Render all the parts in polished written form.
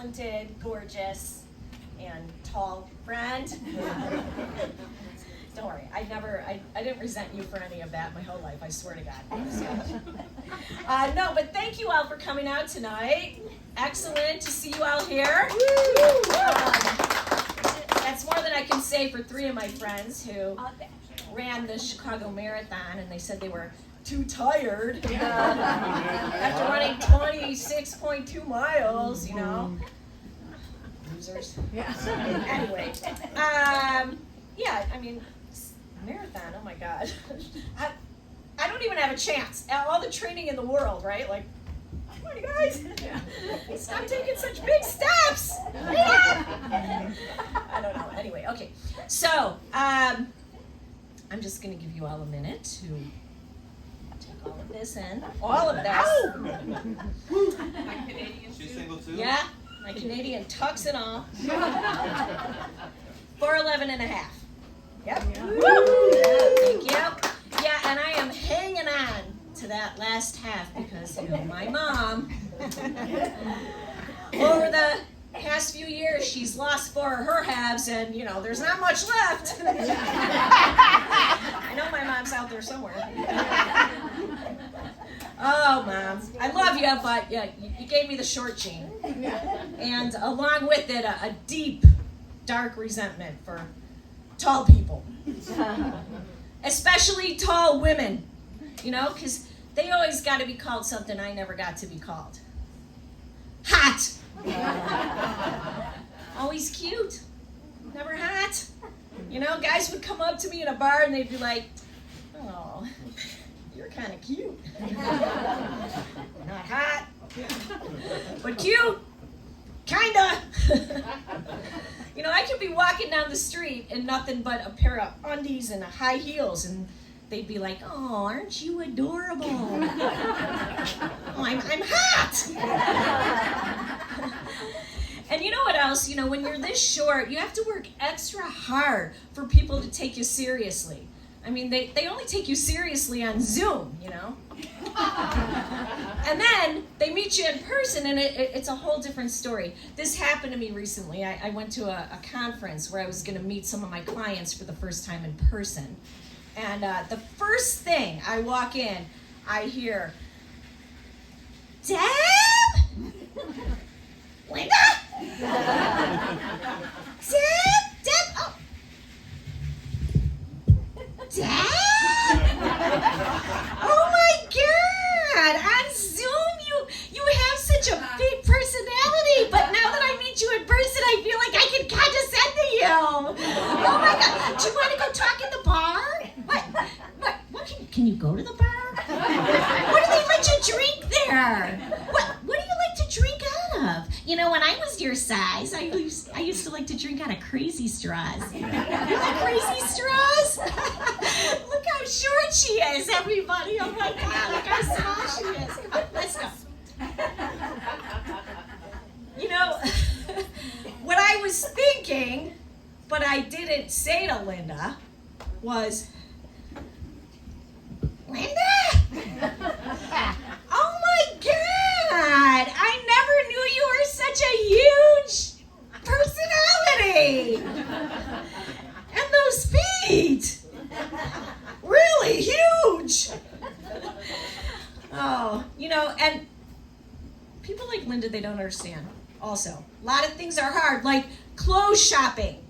talented, gorgeous, and tall friend. Don't worry, I didn't resent you for any of that my whole life, I swear to God. No, but thank you all for coming out tonight. Excellent to see you all here. That's more than I can say for 3 of my friends who ran the Chicago Marathon, and they said they were too tired after running 26.2 miles, you know. Losers. Yeah. Anyway, yeah, I mean, marathon, oh my God. I don't even have a chance. All the training in the world, right? Like, come on, you guys. Stop taking such big steps. I don't know. Anyway, okay. So, I'm just going to give you all a minute to take all of this in. All of this. She's single too? Yeah, my Canadian tucks and all. 411.5. Yep. Thank you. Yeah, and I am hanging on to that last half because, you know, my mom, over the past few years, she's lost 4 of her halves, and, you know, there's not much left. I know my mom's out there somewhere. Oh, Mom, I love you, but yeah, you gave me the short gene. And along with it, a deep, dark resentment for tall people. Especially tall women, you know, because they always got to be called something I never got to be called. Hot. Always cute, never hot. You know, guys would come up to me in a bar and they'd be like, oh, you're kind of cute. Not hot, but cute, kinda. You know, I could be walking down the street in nothing but a pair of undies and high heels, and they'd be like, oh, aren't you adorable? Oh, I'm hot. And you know what else? You know, when you're this short, you have to work extra hard for people to take you seriously. I mean, they only take you seriously on Zoom, you know? And then they meet you in person, and it's a whole different story. This happened to me recently. I went to a conference where I was going to meet some of my clients for the first time in person. And the first thing I walk in, I hear, Deb? Linda? Deb? Oh. Deb? Oh my God! On Zoom, you have such a big personality, but now that I meet you in person, I feel like I can condescend to you. Oh my God! Do you want to go talk in the bar? What? Can you go to the bar? What do they let you drink there? What do you like to drink out of? You know, when I was your size, I used to like to drink out of crazy straws. You like crazy straws? Look how short she is, everybody. Oh my God, look how small she is. Come on, let's go. You know, what I was thinking, but I didn't say to Linda, was, Linda? Oh my God! I never knew you were such a huge personality! And those feet! Really huge! Oh, you know, and people like Linda, they don't understand. Also, a lot of things are hard, like clothes shopping,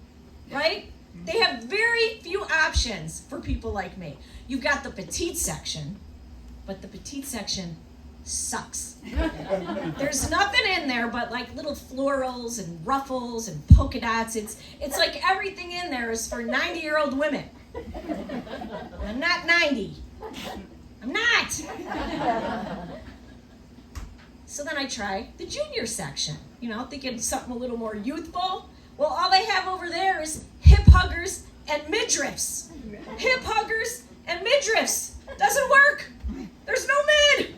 right? They have very few options for people like me. You've got the petite section, but the petite section sucks. There's nothing in there but like little florals and ruffles and polka dots. It's like everything in there is for 90-year-old women. I'm not 90. I'm not. So then I try the junior section, you know, thinking something a little more youthful. Well, all they have over there is hip huggers and midriffs. Hip huggers and midriffs. Doesn't work. There's no mid.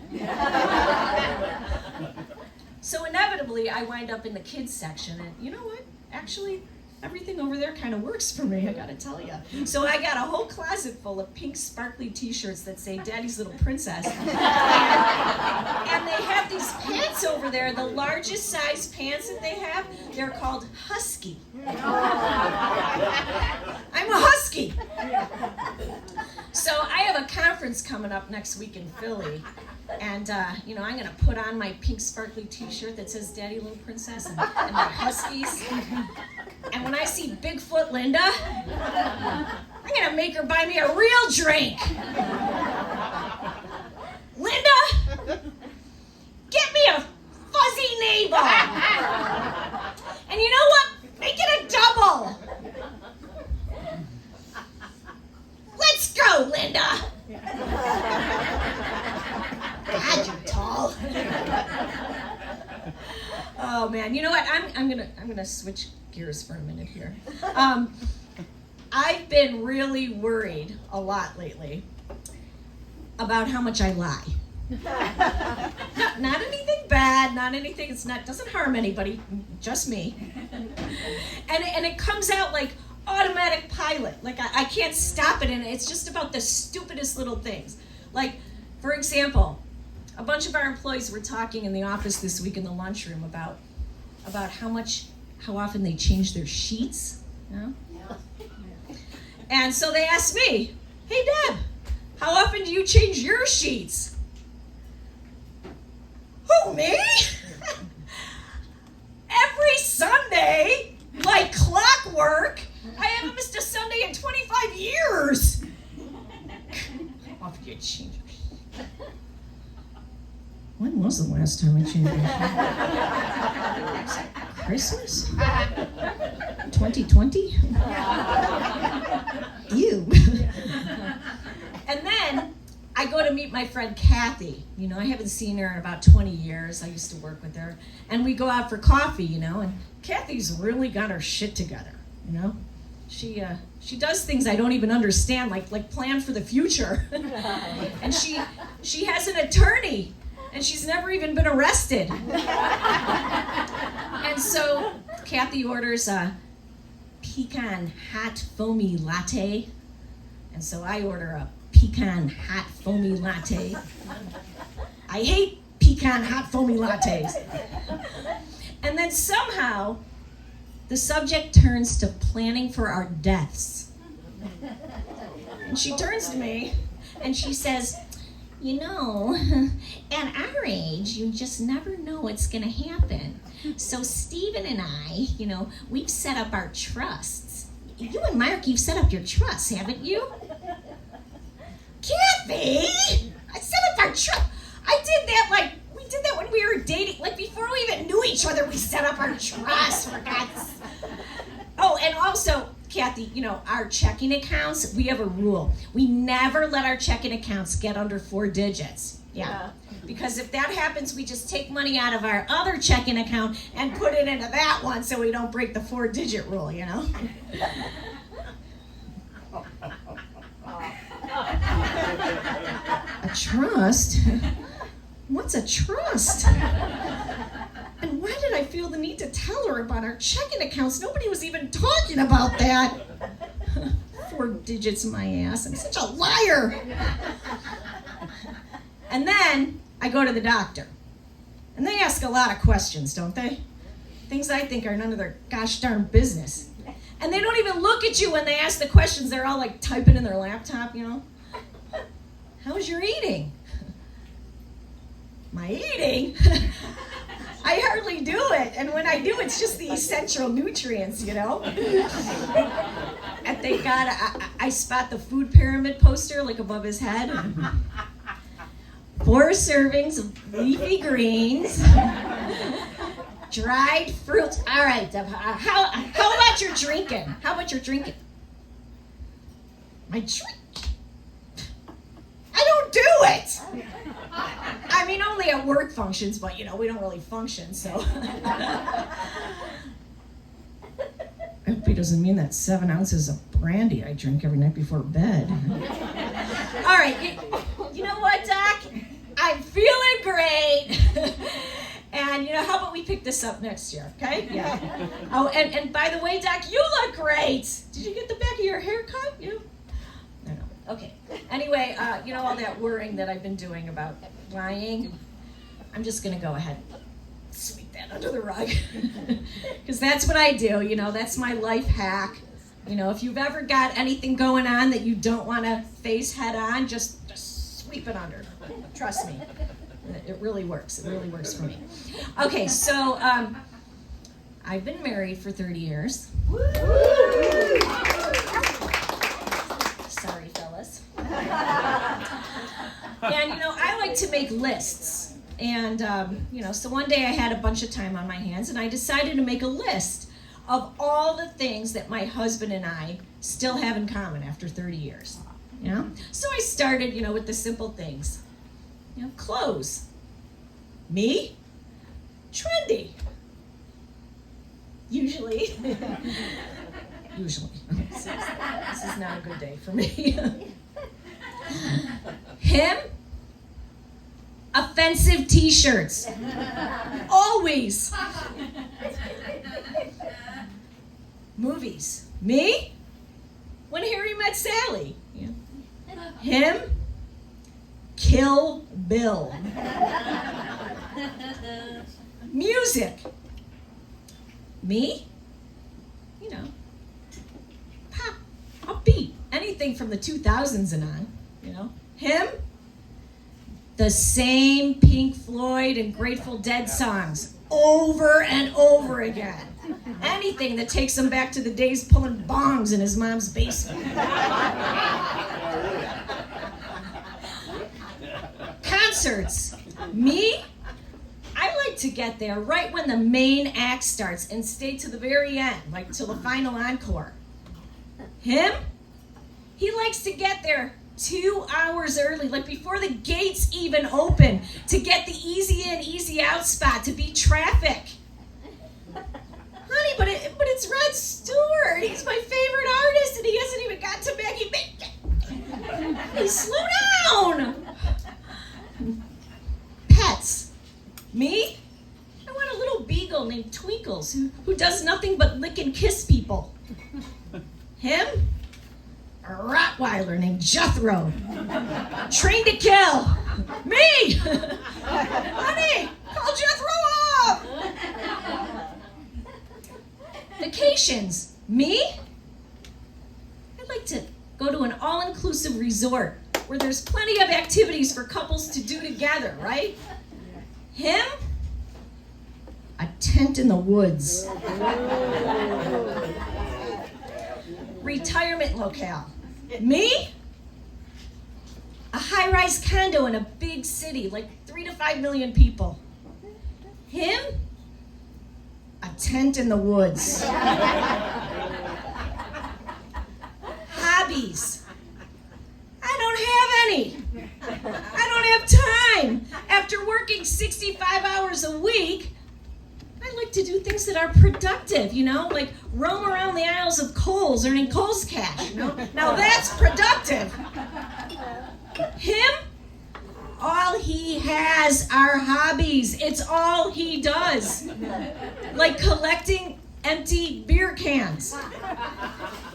So inevitably, I wind up in the kids section, and you know what? Actually, everything over there kind of works for me, I gotta tell you. So I got a whole closet full of pink sparkly t-shirts that say Daddy's Little Princess. And they have these pants over there, the largest size pants that they have, they're called Husky. I'm a Husky. So I have a conference coming up next week in Philly. And, I'm going to put on my pink sparkly t-shirt that says Daddy Little Princess and my Huskies. And when I see Bigfoot Linda, I'm going to make her buy me a real drink. Linda, get me a fuzzy navel. And you know what? Make it a double. Let's go, Linda. God, you're tall. Oh man, you know what? I'm gonna switch gears for a minute here. I've been really worried a lot lately about how much I lie. Not anything bad, not anything. Doesn't harm anybody, just me. And it comes out like automatic pilot. Like I can't stop it, and it's just about the stupidest little things. Like, for example, a bunch of our employees were talking in the office this week in the lunchroom about how often they change their sheets. You know? Yeah. And so they asked me, "Hey Deb, how often do you change your sheets?" Who, me? Every Sunday, like clockwork. I haven't missed a Sunday in 25 years. How often do you change your sheets? When was the last time I changed my sheets? Christmas? 2020? Ew. And then I go to meet my friend Kathy. I haven't seen her in about 20 years. I used to work with her. And we go out for coffee, and Kathy's really got her shit together, She does things I don't even understand, like plan for the future. And she has an attorney, and she's never even been arrested. And so Kathy orders a pecan hot foamy latte. And so I order a pecan hot foamy latte. I hate pecan hot foamy lattes. And then somehow the subject turns to planning for our deaths. And she turns to me and she says, at our age, you just never know what's going to happen. So Stephen and I, we've set up our trusts. You and Mark, you've set up your trusts, haven't you? Kathy! I set up our trust. I did that we did that when we were dating. Before we even knew each other, we set up our trust, for God's sake. Oh, and also, Kathy, our checking accounts, we have a rule. We never let our checking accounts get under 4 digits. Yeah. Because if that happens, we just take money out of our other checking account and put it into that one so we don't break the 4-digit rule, A trust? What's a trust? And why did I feel the need to tell her about our checking accounts? Nobody was even talking about that. 4 digits, my ass. I'm such a liar. And then I go to the doctor. And they ask a lot of questions, don't they? Things I think are none of their gosh darn business. And they don't even look at you when they ask the questions. They're all typing in their laptop, How's your eating? My eating? I hardly do it. And when I do, it's just the essential nutrients, And thank God I spot the food pyramid poster above his head. 4 servings of leafy greens, dried fruits. All right, Deb, how about your drinking? How about your drinking? My drink? I don't do it. I mean, only at work functions, but we don't really function, so. I hope he doesn't mean that 7 ounces of brandy I drink every night before bed. All right, you know what, Doc? I'm feeling great. And how about we pick this up next year, okay? Yeah. Oh, and by the way, Doc, you look great. Did you get the back of your hair cut? No. Okay. Anyway, all that worrying that I've been doing about lying, I'm just going to go ahead and sweep that under the rug. Because that's what I do, that's my life hack. If you've ever got anything going on that you don't want to face head on, just sweep it under. Trust me. It really works. It really works for me. Okay, so I've been married for 30 years. Sorry, fellas. And, I like to make lists. And, so one day I had a bunch of time on my hands, and I decided to make a list of all the things that my husband and I still have in common after 30 years. So I started, with the simple things. Clothes. Me? Trendy. Usually. Usually. This is not a good day for me. Him? Offensive t-shirts. Always. Movies. Me? When Harry Met Sally. Him? Kill Bill. Music. Me? Pop, upbeat, anything from the 2000s and on, Him? The same Pink Floyd and Grateful Dead songs over and over again. Anything that takes him back to the days pulling bongs in his mom's basement. Concerts. Me? I like to get there right when the main act starts and stay to the very end, like till the final encore. Him? He likes to get there 2 hours early, like before the gates even open, to get the easy in, easy out spot, to beat traffic. Honey, but it's Rod Stewart. He's my favorite artist, and he hasn't even got to Maggie. Hey, slow down. Pets. Me? I want a little beagle named Twinkles who does nothing but lick and kiss people. Him? A Rottweiler named Jethro. Trained to kill. Me! Honey, call Jethro up! Vacations. Me? I'd like to go to an all-inclusive resort where there's plenty of activities for couples to do together, right? Him? A tent in the woods. Retirement locale. Me? A high-rise condo in a big city, like 3 to 5 million people. Him? A tent in the woods. Hobbies. I don't have any. I don't have time. After working 65 hours a week, I like to do things that are productive, like roam around the aisles of Kohl's earning Kohl's cash, Now that's productive. Him? All he has are hobbies. It's all he does. Like collecting empty beer cans.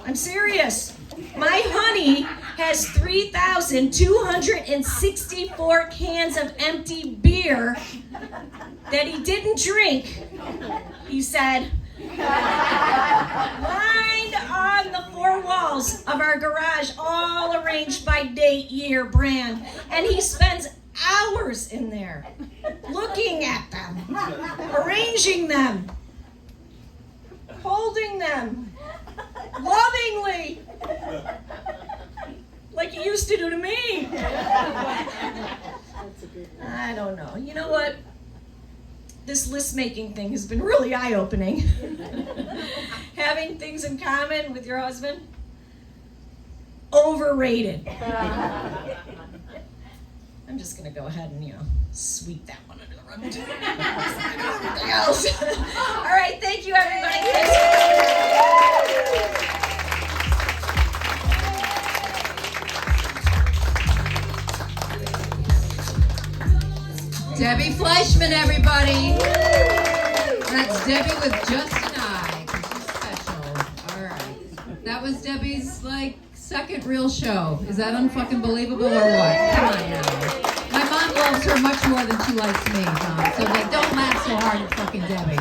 I'm serious. My honey has 3,264 cans of empty beer that he didn't drink, he said, lined on the 4 walls of our garage, all arranged by date, year, brand. And he spends hours in there looking at them, arranging them, holding them lovingly, like he used to do to me. I don't know. You know what? This list making thing has been really eye-opening. Having things in common with your husband, overrated. I'm just gonna go ahead and, sweep that one under the rug too. Everything else. All right, thank you, everybody. Debbie Fleischman, everybody. That's Debbie with just an eye. 'Cause she's special. All right. That was Debbie's second real show. Is that unfucking believable or what? Come on now. My mom loves her much more than she likes me, Mom. So don't laugh so hard at fucking Debbie.